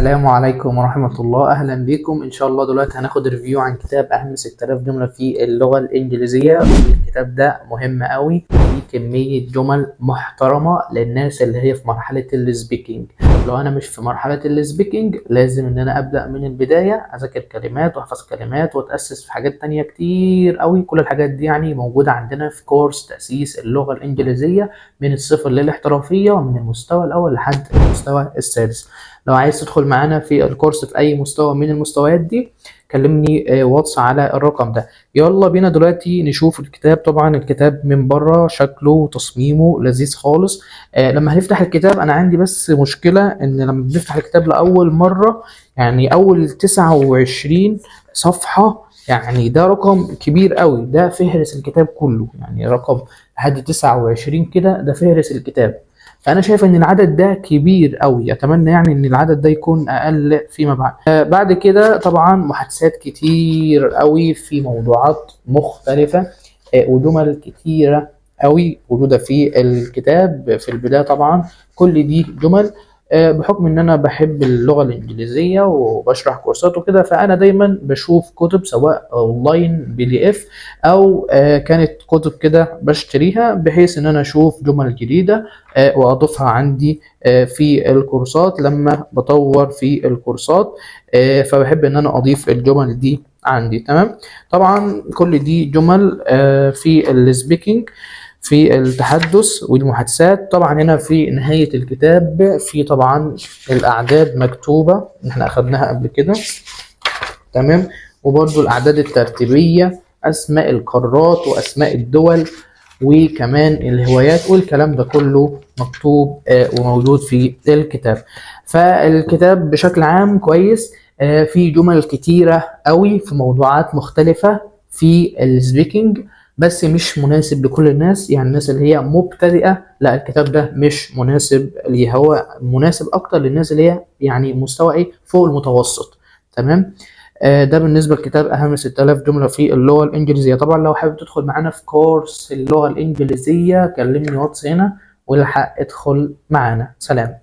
السلام عليكم ورحمة الله. أهلا بكم. إن شاء الله دلوقتي هناخد ريفيو عن كتاب أهم 6000 جملة في اللغة الإنجليزية. الكتاب ده مهم قوي، فيه كمية جمل محترمة للناس اللي هي في مرحلة السبيكينج. لو أنا مش في مرحلة السبيكينج لازم إن أنا أبدأ من البداية، أذاكر كلمات وأحفظ كلمات وأتأسس في حاجات تانية كتير قوي. كل الحاجات دي يعني موجودة عندنا في كورس تأسيس اللغة الإنجليزية من الصفر للاحترافية، ومن المستوى الأول لحد المستوى السادس. لو عايز تدخل معانا في الكورس في اي مستوى من المستويات دي كلمني واتس على الرقم ده. يلا بينا دلوقتي نشوف الكتاب. طبعا الكتاب من بره شكله وتصميمه لذيذ خالص. لما هنفتح الكتاب انا عندي بس مشكلة ان لما بنفتح الكتاب لأول مرة، يعني اول 29 صفحة، يعني ده رقم كبير قوي. ده فهرس الكتاب كله، يعني رقم لحد 29 كده ده فهرس الكتاب. فانا شايف ان العدد ده كبير قوي، اتمنى يعني ان العدد ده يكون اقل فيما بعد. بعد كده طبعا محادثات كتير قوي في موضوعات مختلفة، وجمل كتيرة قوي موجودة في الكتاب. في البداية طبعا كل دي جمل بحكم ان انا بحب اللغة الانجليزية وبشرح كورسات وكده، فانا دايما بشوف كتب سواء اونلاين PDF او كانت كتب كده بشتريها، بحيث ان انا اشوف جمل جديدة واضيفها عندي في الكورسات لما بطور في الكورسات. فبحب ان انا اضيف الجمل دي عندي. تمام. طبعا كل دي جمل في السبيكينج، في التحدث والمحادثات. طبعا هنا في نهاية الكتاب في طبعا الأعداد مكتوبة، احنا أخدناها قبل كده. تمام. وبرضو الأعداد الترتيبية، أسماء القارات وأسماء الدول، وكمان الهوايات، والكلام ده كله مكتوب وموجود في الكتاب. فالكتاب بشكل عام كويس، في جمل كتيرة قوي في موضوعات مختلفة في السبيكينج، بس مش مناسب لكل الناس. يعني الناس اللي هي مبتدئة لا، الكتاب ده مش مناسب ليه، هو مناسب اكتر للناس اللي هي يعني مستوى ايه فوق المتوسط. تمام. ده بالنسبة لكتاب أهم 6000 جملة في اللغة الإنجليزية. طبعا لو حابب تدخل معانا في كورس اللغة الإنجليزية كلمني واتس هنا والحق ادخل معانا. سلام.